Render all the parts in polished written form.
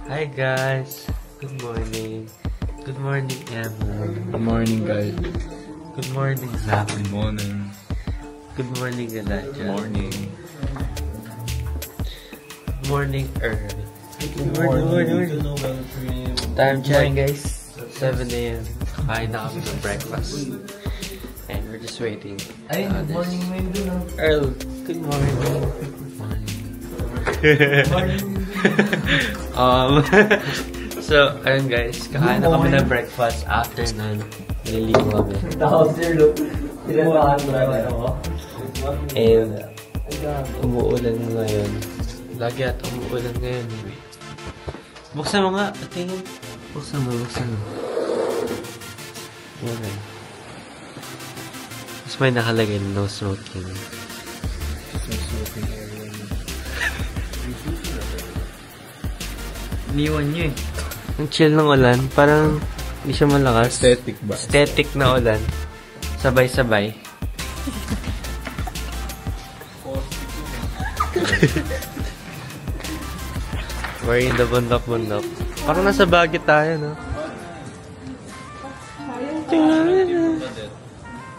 Hi guys, good morning. Good morning, Emma. Good morning, guys. Good morning, Zach. Good morning. Good morning, Elijah. Good morning. Good morning, Earl. Good morning. Time check, guys. 7 a.m. Kain na kami ng breakfast. And we're just waiting. Ay, good morning mo yun dun, Earl, good morning. Good morning. So, ayun guys, kakain na kami ng breakfast. After nun, nililigo kami. Tawag sir, look. Tinabahan mo na ako. And, umuulan ngayon. Lagi at umuulan ngayon. Buksan mo nga, tingin. Buksan mo. Yan. Tapos may nakalagay no smoking. Iniwan nyo eh. Ang chill ng ulan, parang hindi siya malakas. Aesthetic ba? Aesthetic na ulan. Sabay-sabay. We're in the bundok-bundok. Parang nasa Baguio tayo, no?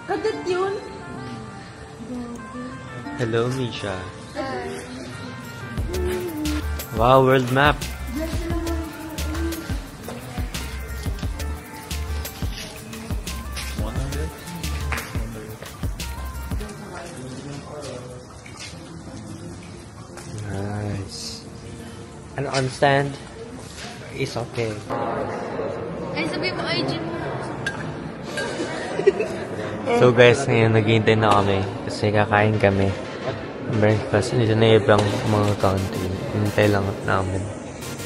Kagat yun? Hello, Misha. Wow, world map. Nice. An understand? It's okay. Ay, sabi mo, IG mo. So guys, ngayon naghihintay na kami kasi kakain kami. Breakfast, dito na ibang mga country. Hintay lang namin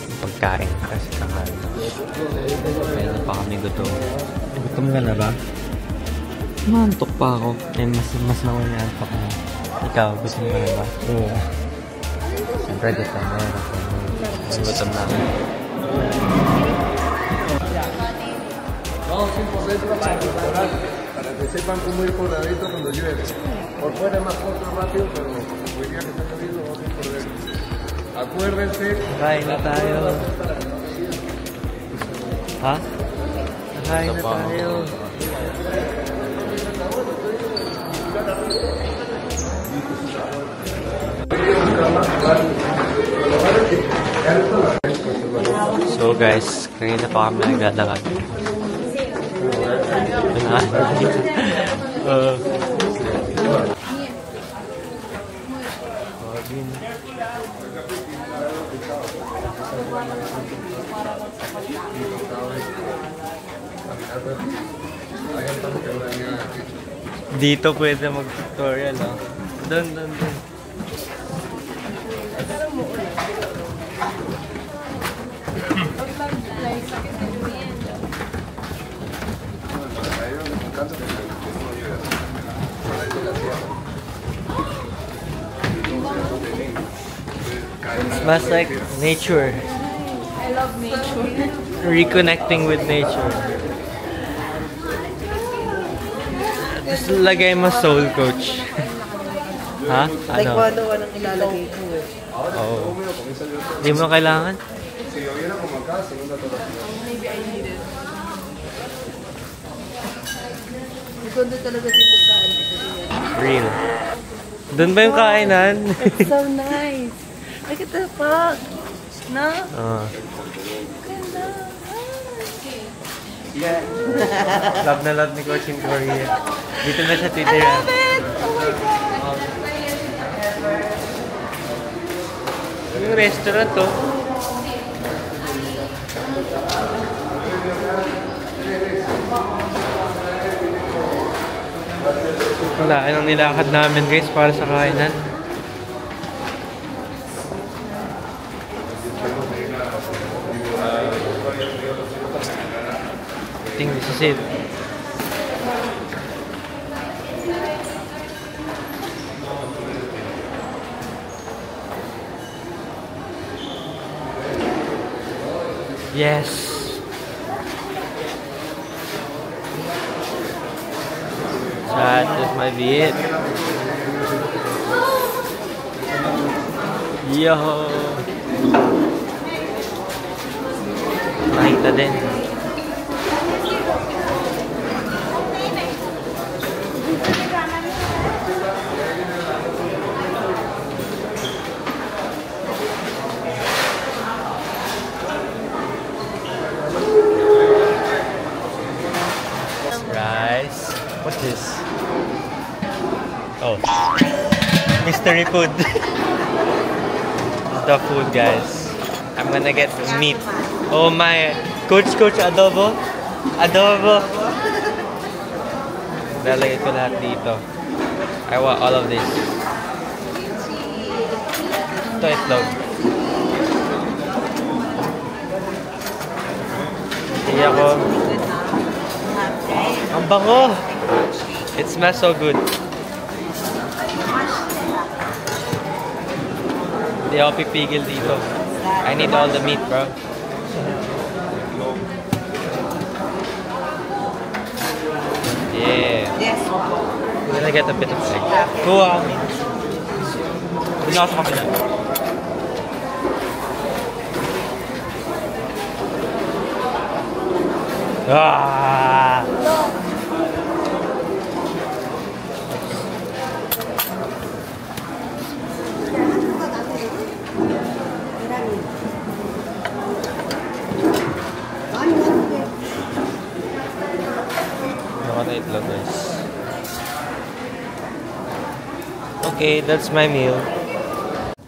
yung pagkain kasi kakain na. Kaya na pa kami gutom. Gutom ka na ba? Mantok pa ako. Eh, mas nawalaan pa ko. Ikaw, gusto mo na ba? Oo. Siyempre, gutom na yan ako. Gutom na ako. Vamos 100% para que sepan cómo ir por ladito cuando llueve. Por fuera es más corto rápido, pero hoy día que está lloviendo vamos a ir por dentro. Acuérdense. Kain na tayo. Ha? Kain na tayo. So guys, kanina pa kami naglalakad. Dito pwede mag-tutorial, oh. Doon. Smells like nature. I love nature. Reconnecting with nature. Tapos lagay mo soul coach. Ha? Like, Ano? ano ang ilalagay ko eh. Oo. Hindi mo kailangan? Maybe I need it. Gusto talaga dito sa ano. Real. Doon ba yung kainan? It's so nice. Look at the park. No? Oo. Ganda. Love na love ni Coach in Korea. Dito na siya I titira. love it! Oh my God! Yung restaurant to. Wala, anong nilakad namin guys para sa kainan. I think this is it. Yes. That might be it. Yo. tita din. Rice. What's this? Oh. Mystery food. The food, guys. I'm gonna get meat. Oh my. Coach, adobo. Adobo. Lalagay ko lahat dito. I want all of this. Ito, itlog. Hindi ako. Ang bango! It smells so good. Hindi ako pipigil dito. I need all the meat, bro. Yeah. I'm gonna get a bit of egg. Kuha kami. Doon ako sa kapila. Ah! Itlog, guys. Okay, that's my meal.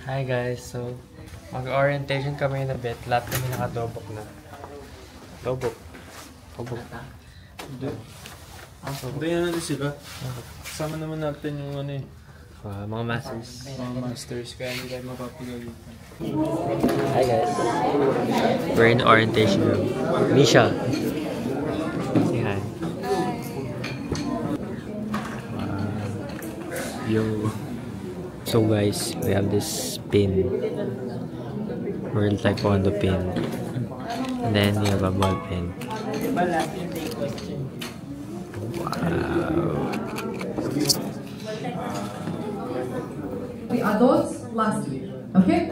Hi guys, so mag-orientation kami in a bit. Lahat kami nakadobok na. Dobok. Hindi na natin sila. Kasama naman natin yung ano eh. Mga masters. Mga masters, kaya hindi tayo mapapagalitan. Hi guys. We're in the orientation room. Misha. Say hi. Yo. So guys, we have this pin. World Taekwondo pin. And then we have a ball pin. Wow. The adults last week, okay?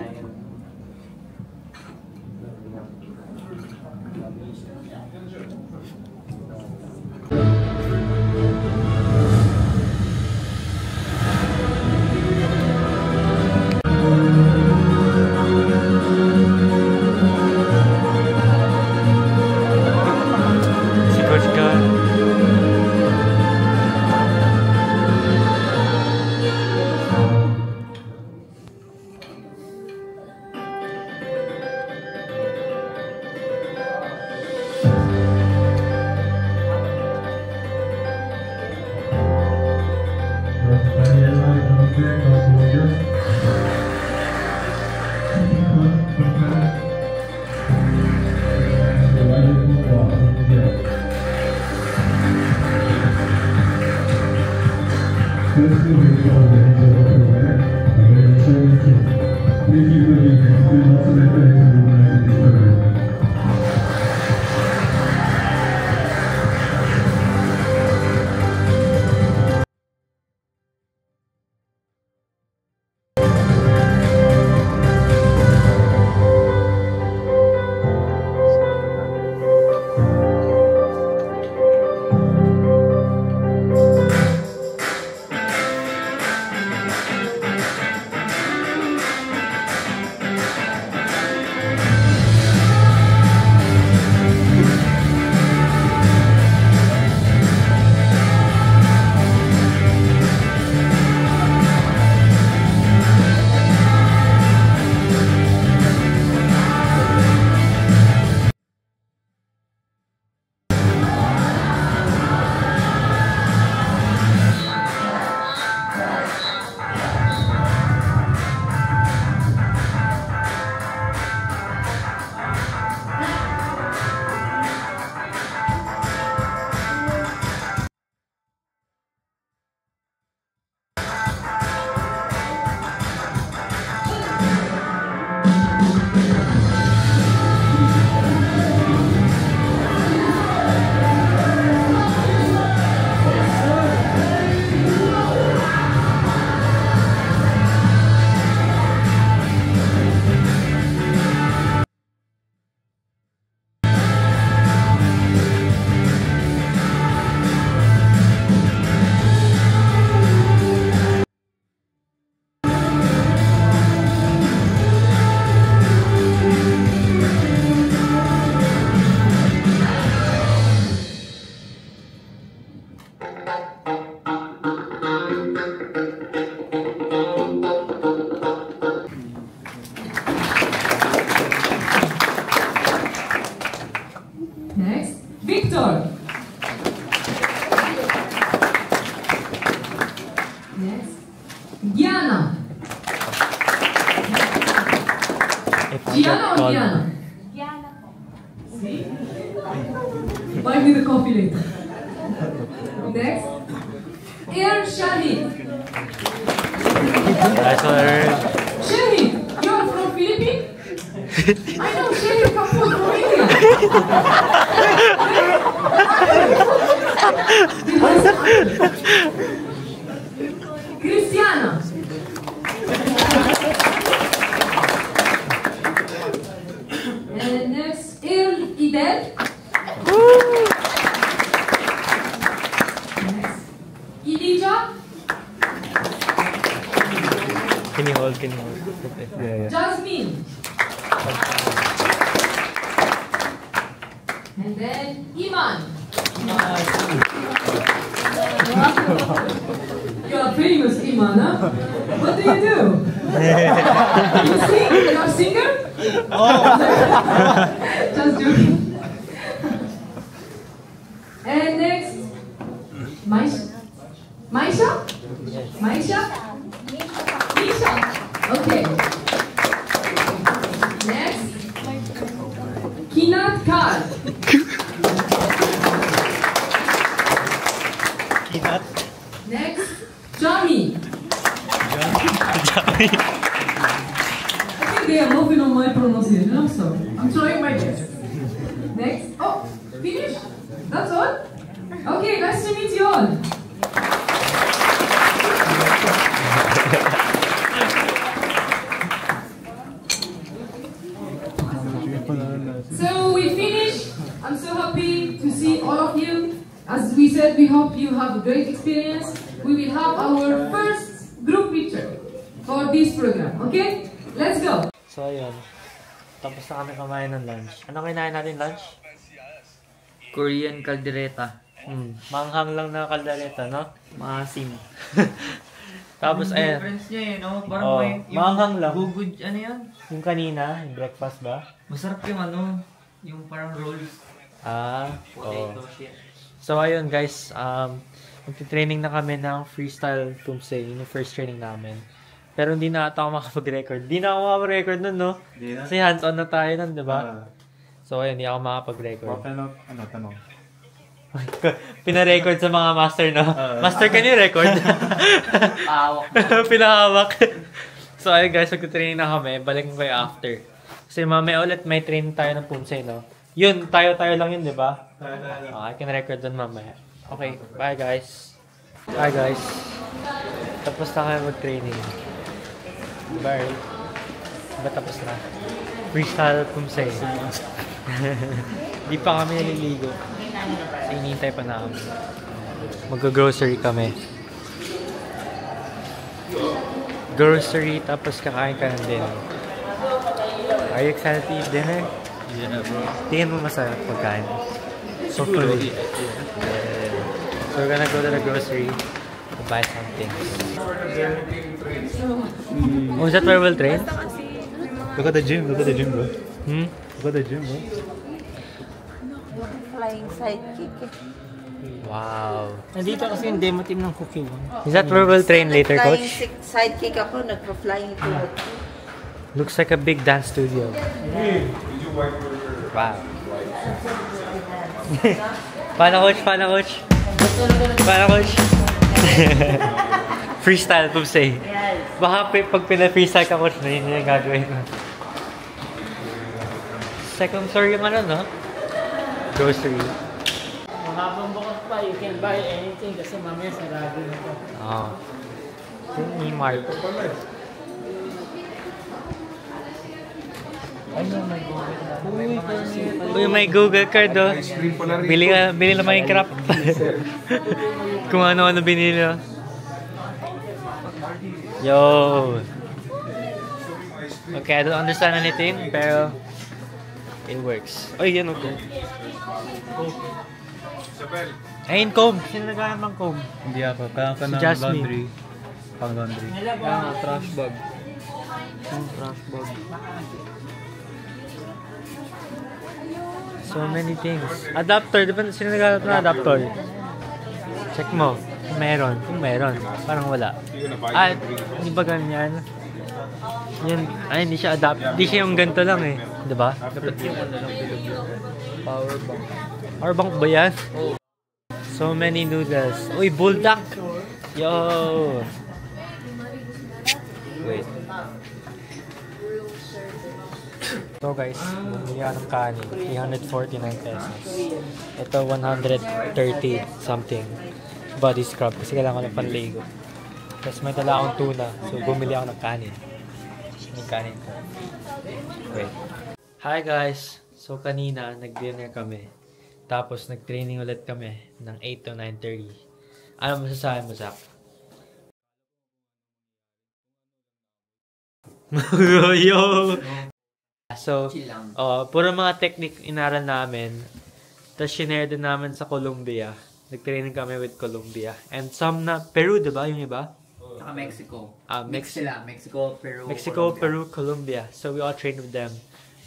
Si Coach Carl. Victor. Next. Gianna. Gianna or Gianna? Gianna po. See? Buy me the coffee later. Next. Shahid. Shahid, you're from Philippines? I know Shahid comes from India. Cristiana. And next, Idel. Next, Idija. Can you hold? Yeah. Jasmine. And then Iman. You're famous, Iman, huh? What do? You sing? You're a singer? Oh. Just joking. And next, Maisha. Maisha? Maisha? Misha. Okay. Next, Kinat Kar. Next, Jami. I think they are moving on my pronunciation. I'm sorry. I'm trying my best. Next. Oh, finish? That's all? Okay, nice to meet you all. So we finished. I'm so happy to see all of you. As we said, we hope you have a great experience. We will have our first group picture for this program. Okay? Let's go. So ayun, tapos na kami kumain ng lunch. Ano kinain natin lunch? Korean caldereta. Manghang lang na kaldereta, no? Maasim. Tapos Ang ayun. difference niya eh, no? Parang may manghang lang. gugud, ano yan? Yung kanina, yung breakfast ba? Masarap yung ano, yung parang rolls. Oo. So ayun guys, magti-training na kami ng freestyle tumse, yun yung first training namin. Pero hindi na ata ako makapag-record. Hindi na ako makapag-record nun, no? Kasi hands-on na tayo nun, di ba? So ayun, hindi ako makapag-record. Tanong? Pina-record sa mga master, no? Master, can you record? Awak. Pinahawak. So ayun guys, magti-training na kami. Balik ko kayo after. Kasi mamaya ulit may training tayo ng pumse, no? Yun, tayo-tayo lang yun, di ba? I can record dun mamaya. Okay, bye guys. Bye guys. Tapos na kayo mag-training. Bye. Diba tapos na? Freestyle pumse. Di pa kami naliligo. Kasi inintay pa na kami. Mag-grocery kami. Grocery, tapos kakain ka ng dinner. Are you excited to eat dinner? Yeah, bro. Tingin mo masarap pagkain. So fully. So we're gonna go to the grocery to buy some things. Oh, is that where we'll train? Look at the gym, bro. Look at the gym, bro. Flying sidekick. Wow. Nandito kasi yung demo team ng Cookie One. Is that where we'll train later, coach? Flying sidekick ako, nagpa-flying ito. Looks like a big dance studio. Wow. Paano, coach? Paano, coach? Freestyle, pumse. Baka pag pina-freestyle ka, coach, na yun yung gagawin mo. Second story yung ano, no? Grocery. Habang bukas pa, you can buy anything kasi mamaya sarado na ito. Oo. Yung E-Mart. Uy, may Google card, oh. Bili na Minecraft. Kung ano-ano binili, oh. Yo! Okay, I don't understand anything, pero it works. Oy, yan, okay. Ayun, comb. Sino naghanap ng comb? Hindi ako. Kaya ka Si ng Jasmine. laundry. Pang laundry. Trash bag. Yung trash bag. So many things. Adapter, di ba sino naghanap ng adapter? Check mo. Kung meron. Kung meron. Parang wala. Hindi ba ganyan? Yan. Ay, hindi siya adapt. Hindi siya yung ganito lang eh. Di ba? Dapat yung ano lang, power bank. Power bank ba yan? So many noodles. Uy, bulldog! Yo! Wait. So guys, bumili ako ng kanin. 349 pesos. Ito, 130 something. Body scrub. Kasi kailangan ko ng panligo. Tapos may dala akong tuna. So bumili ako ng kanin. Yung kanin ko. Wait. Hi guys! So kanina, nag-dinner kami. Tapos nag-training ulit kami ng 8 to 9:30. Ano masasabi mo, Zach? Yo! So, puro mga technique inaral namin. Tapos shinare din namin sa Colombia. Nag-training kami with Colombia. And some na Peru, diba? Yung iba? Saka Mexico. Mix sila. Mexico, Peru, Mexico, Colombia. Peru, Colombia. So we all trained with them.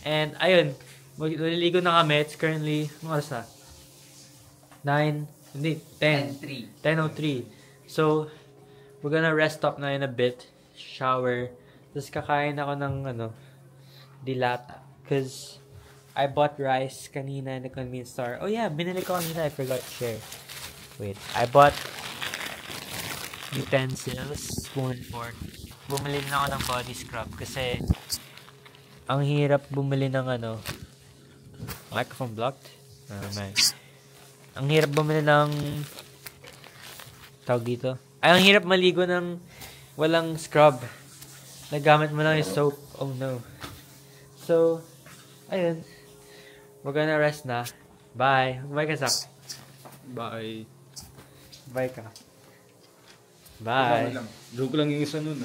And ayun, maliligo na kami. It's currently, ano oras na? 10. 10:03. So, we're gonna rest up na in a bit. Shower. Tapos kakain ako ng, dilata. Because I bought rice kanina in the convenience store. Oh yeah, binili ko kanina. I forgot to share. Wait. I bought utensils, spoon, fork. Bumili na ako ng body scrub kasi ang hirap bumili ng microphone blocked? Ang hirap bumili ng tawag dito. Ay, ang hirap maligo ng walang scrub. Nagamit mo lang yung soap. Oh no. So, ayun. We're gonna rest na. Bye. Bye ka, Zach. Bye. Bye ka. Bye. Joke lang yung isa nun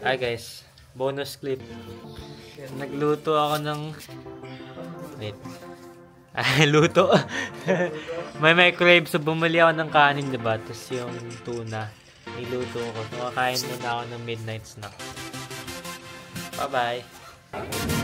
Hi guys. Bonus clip. Nagluto ako ng... Wait. Luto. May microwave, so bumili ako ng kanin, diba? Tapos yung tuna. Niluto ko. So, kakain muna ako ng midnight snack. Bye-bye.